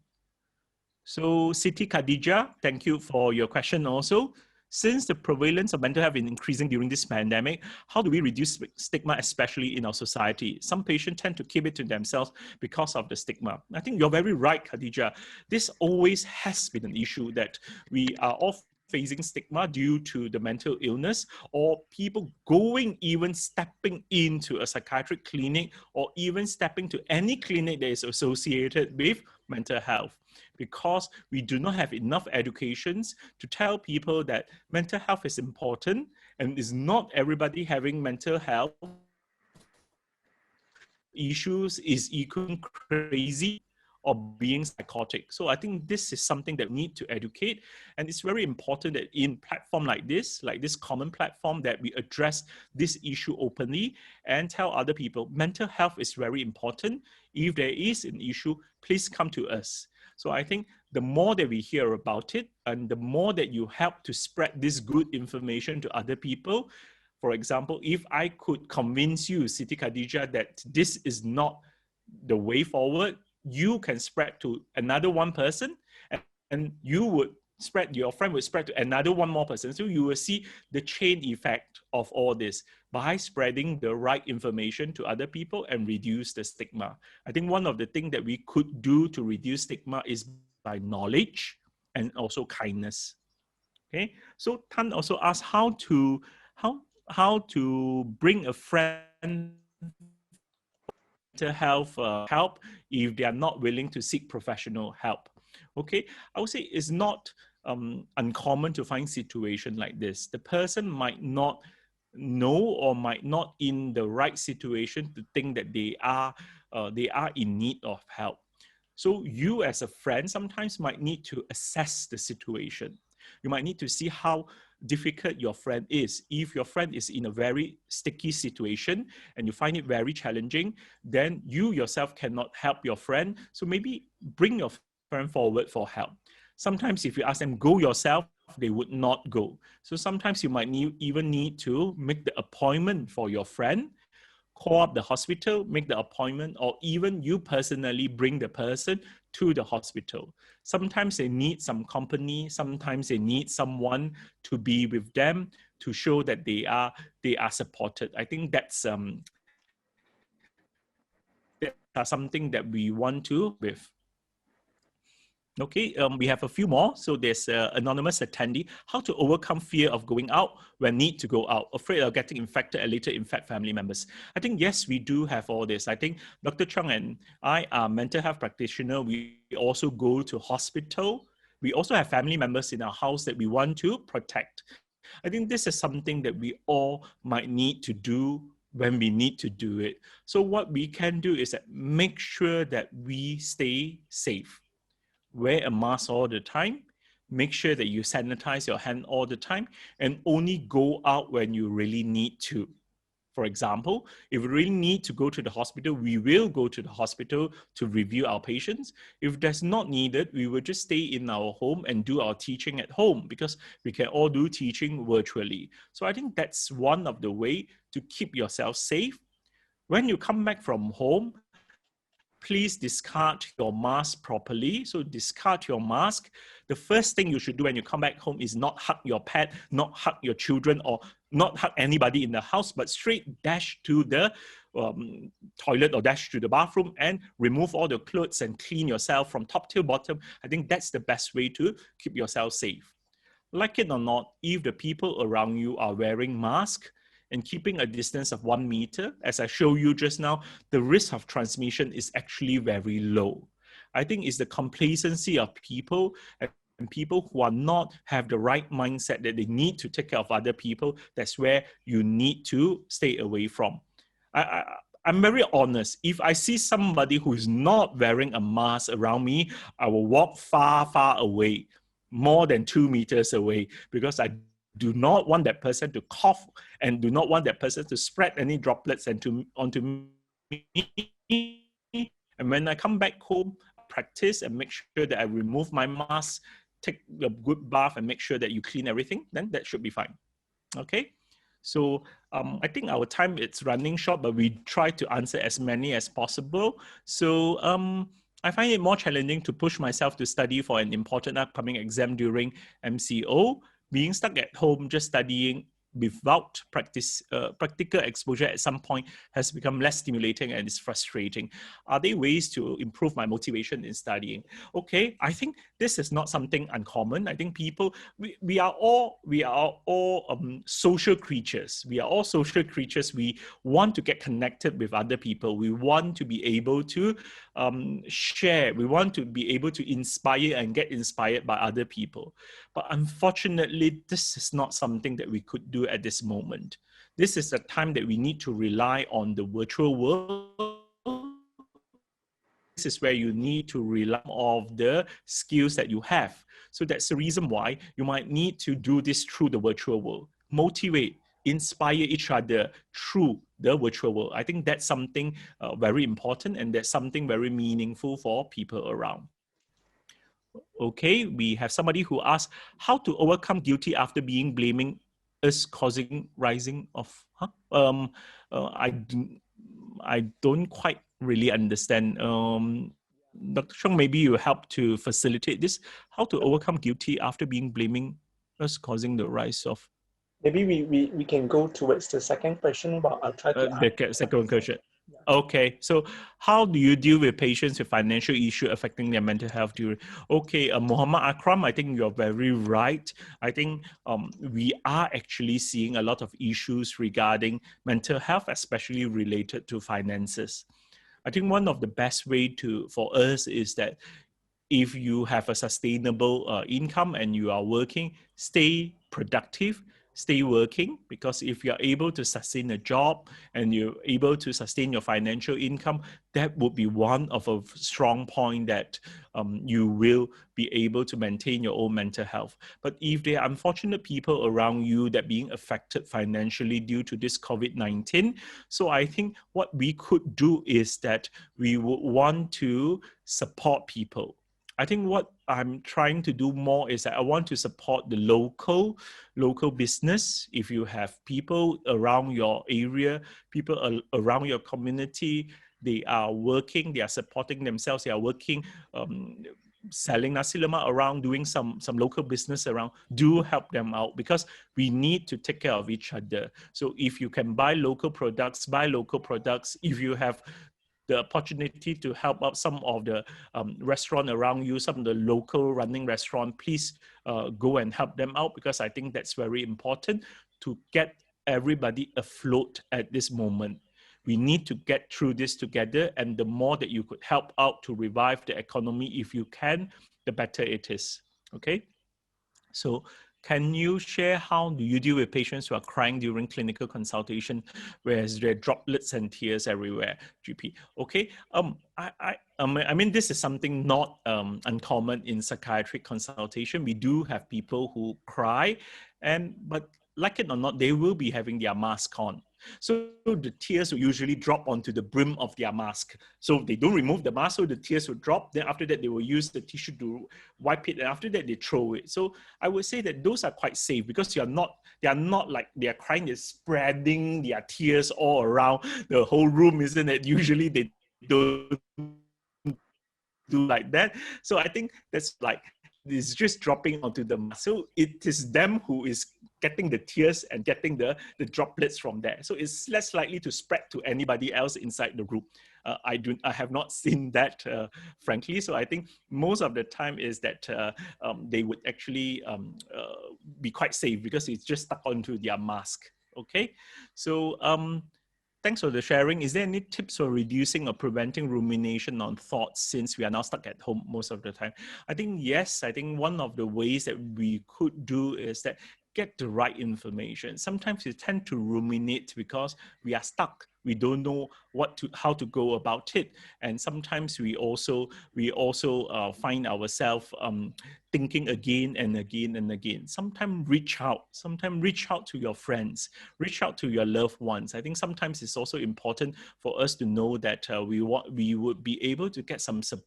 So Siti Khadija, thank you for your question also. Since the prevalence of mental health is increasing during this pandemic, how do we reduce stigma, especially in our society? Some patients tend to keep it to themselves because of the stigma. I think you're very right, Khadija. This always has been an issue, that we are all facing stigma due to the mental illness, or people even stepping into a psychiatric clinic, or even stepping to any clinic that is associated with mental health, because we do not have enough educations to tell people that mental health is important, and is not everybody having mental health issues is equally crazy or being psychotic. So I think this is something that we need to educate. And it's very important that in platform like this common platform, that we address this issue openly and tell other people mental health is very important. If there is an issue, please come to us. So I think the more that we hear about it, and the more that you help to spread this good information to other people. For example, if I could convince you, Siti Khadija, that this is not the way forward, you can spread to another one person, and your friend would spread to another one more person. So you will see the chain effect of all this by spreading the right information to other people and reduce the stigma. I think one of the things that we could do to reduce stigma is by knowledge and also kindness. Okay, so Tan also asked how how to bring a friend mental health help if they are not willing to seek professional help. Okay, I would say it's not uncommon to find situation like this. The person might not know or might not in the right situation to think that they are in need of help. So you as a friend sometimes might need to assess the situation. You might need to see how difficult your friend is. If your friend is in a very sticky situation and you find it very challenging, then you yourself cannot help your friend. So maybe bring your friend forward for help. Sometimes if you ask them, go yourself, they would not go. So sometimes you might even need to make the appointment for your friend, call up the hospital, make the appointment, or even you personally bring the person to the hospital. Sometimes they need some company, sometimes they need someone to be with them to show that they are supported. I think that's something that we want to with. Okay, we have a few more. So there's an anonymous attendee. How to overcome fear of going out when need to go out, afraid of getting infected and later infect family members. I think, yes, we do have all this. I think Dr. Chung and I are mental health practitioners. We also go to hospital. We also have family members in our house that we want to protect. I think this is something that we all might need to do when we need to do it. So what we can do is that make sure that we stay safe. Wear a mask all the time, make sure that you sanitize your hand all the time, and only go out when you really need to. For example, if we really need to go to the hospital, we will go to the hospital to review our patients. If that's not needed, we will just stay in our home and do our teaching at home, because we can all do teaching virtually. So I think that's one of the way to keep yourself safe. When you come back from home, please discard your mask properly. So discard your mask. The first thing you should do when you come back home is not hug your pet, not hug your children, or not hug anybody in the house, but straight dash to the toilet or dash to the bathroom and remove all the clothes and clean yourself from top to bottom. I think that's the best way to keep yourself safe. Like it or not, if the people around you are wearing masks and keeping a distance of 1 meter, as I showed you just now, the risk of transmission is actually very low. I think it's the complacency of people and people who are not have the right mindset that they need to take care of other people. That's where you need to stay away from. I'm very honest. If I see somebody who is not wearing a mask around me, I will walk far, far away, more than 2 meters away, because I do not want that person to cough and do not want that person to spread any droplets onto me. And when I come back home, I practice and make sure that I remove my mask, take a good bath, and make sure that you clean everything. Then that should be fine. Okay. So I think our time is running short, but we try to answer as many as possible. So I find it more challenging to push myself to study for an important upcoming exam during MCO. Being stuck at home just studying without practical exposure at some point has become less stimulating and is frustrating. Are there ways to improve my motivation in studying? Okay, I think this is not something uncommon. I think people, we are all social creatures. We are all social creatures. We want to get connected with other people. We want to be able to share. We want to be able to inspire and get inspired by other people. But unfortunately, this is not something that we could do at this moment. This is the time that we need to rely on the virtual world. This is where you need to rely on the skills that you have. So that's the reason why you might need to do this through the virtual world. Motivate, inspire each other through the virtual world. I think that's something very important, and that's something very meaningful for people around. Okay, we have somebody who asked how to overcome guilty after being blaming us causing rising of. I don't quite really understand. Dr. Chung, maybe you help to facilitate this. How to overcome guilty after being blaming us causing the rise of. Maybe we can go towards the second question, but I'll try to The second question. Okay, so how do you deal with patients with financial issue affecting their mental health during? Okay, Muhammad Akram, I think you're very right. I think we are actually seeing a lot of issues regarding mental health, especially related to finances. I think one of the best way for us is that if you have a sustainable income and you are working, stay productive, stay working, because if you're able to sustain a job and you're able to sustain your financial income, that would be one of a strong point that you will be able to maintain your own mental health. But if there are unfortunate people around you that being affected financially due to this COVID-19, so I think what we could do is that we would want to support people. I think what I'm trying to do more is that I want to support the local business. If you have people around your area, people around your community, they are working, they are supporting themselves, they are working, selling nasi lemak around, doing some local business around, do help them out, because we need to take care of each other. So if you can buy local products, buy local products. If you have the opportunity to help out some of the restaurant around you, some of the local running restaurant, please go and help them out, because I think that's very important to get everybody afloat at this moment. We need to get through this together, and the more that you could help out to revive the economy, if you can, the better it is. Okay, so can you share how do you deal with patients who are crying during clinical consultation, whereas there are droplets and tears everywhere? GP. Okay. I mean, this is something not uncommon in psychiatric consultation. We do have people who cry, but like it or not, they will be having their mask on. So the tears will usually drop onto the brim of their mask. So they don't remove the mask, so the tears will drop. Then after that, they will use the tissue to wipe it, and after that, they throw it. So I would say that those are quite safe, because they are not like they are crying, they're spreading their tears all around the whole room, isn't it? Usually they don't do like that. So I think that's like, it's just dropping onto the mask. So it is them who is getting the tears and getting the droplets from there. So it's less likely to spread to anybody else inside the group. I have not seen that, frankly. So I think most of the time is that they would actually be quite safe, because it's just stuck onto their mask. Okay, so thanks for the sharing. Is there any tips for reducing or preventing rumination on thoughts, since we are now stuck at home most of the time? I think yes. I think one of the ways that we could do is that get the right information. Sometimes we tend to ruminate because we are stuck. We don't know how to go about it, and sometimes we also find ourselves thinking again and again and again. Sometimes reach out to your friends, reach out to your loved ones. I think sometimes it's also important for us to know that we would be able to get some support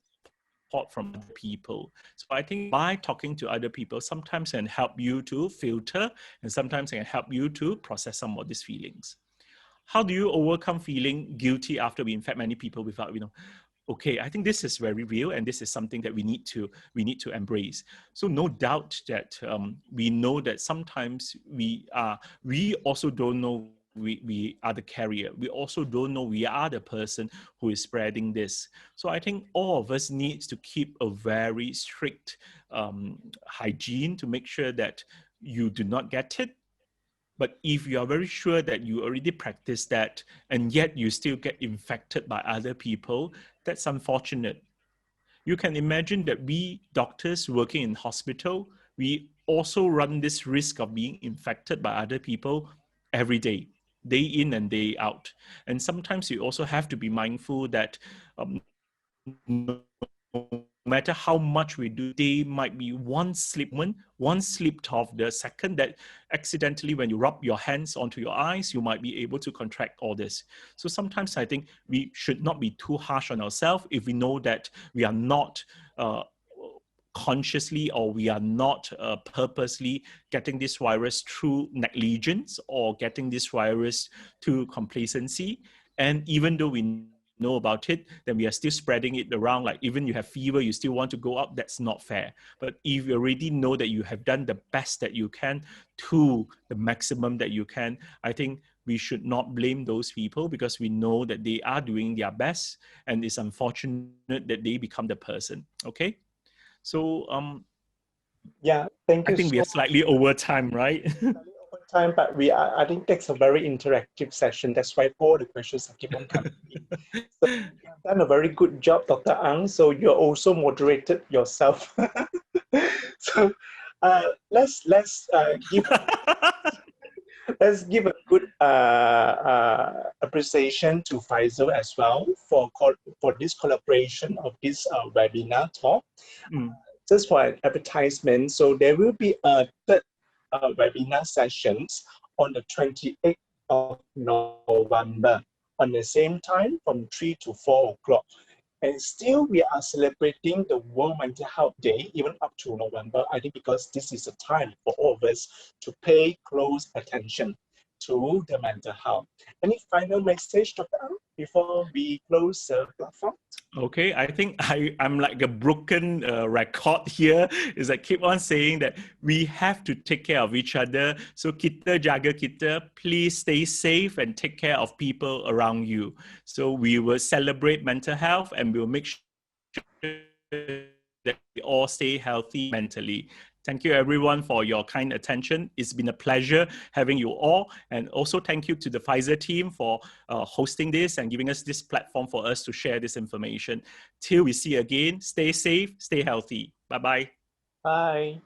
from other people. So I think by talking to other people sometimes can help you to filter, and sometimes can help you to process some of these feelings. How do you overcome feeling guilty after we infect many people without, okay, I think this is very real, and this is something that we need to embrace. So no doubt that we know that sometimes we also don't know we are the carrier. We also don't know we are the person who is spreading this. So I think all of us needs to keep a very strict hygiene to make sure that you do not get it. But if you are very sure that you already practice that, and yet you still get infected by other people, that's unfortunate. You can imagine that we doctors working in hospital, we also run this risk of being infected by other people every day in and day out. And sometimes you also have to be mindful that no matter how much we do, they might be one slip of the second that accidentally, when you rub your hands onto your eyes, you might be able to contract all this. So sometimes I think we should not be too harsh on ourselves if we know that we are not consciously, or we are not purposely getting this virus through negligence, or getting this virus through complacency. And even though we know about it, then we are still spreading it around. Like, even you have fever, you still want to go out, that's not fair. But if you already know that you have done the best that you can to the maximum that you can, I think we should not blame those people because we know that they are doing their best, and it's unfortunate that they become the person. Okay, so Yeah, thank I you think we so are slightly over time, right? much time, but I think it's a very interactive session. That's why all the questions keep on coming in. So you have done a very good job, Dr. Ang. So you're also moderated yourself. So let's give a good appreciation to Faisal as well for this collaboration of this webinar talk. Mm. Just for an advertisement, so there will be a third webinar sessions on the 28th of November on the same time from 3 to 4 o'clock. And still, we are celebrating the World Mental Health Day, even up to November. I think because this is a time for all of us to pay close attention to the mental health. Any final message, Dr. Ang, before we close the platform? Okay, I think I'm like a broken record here. Is I keep on saying that we have to take care of each other. So kita jaga kita, please stay safe and take care of people around you. So we will celebrate mental health and we'll make sure that we all stay healthy mentally. Thank you everyone for your kind attention. It's been a pleasure having you all. And also thank you to the Pfizer team for hosting this and giving us this platform for us to share this information. Till we see again, stay safe, stay healthy. Bye-bye. Bye.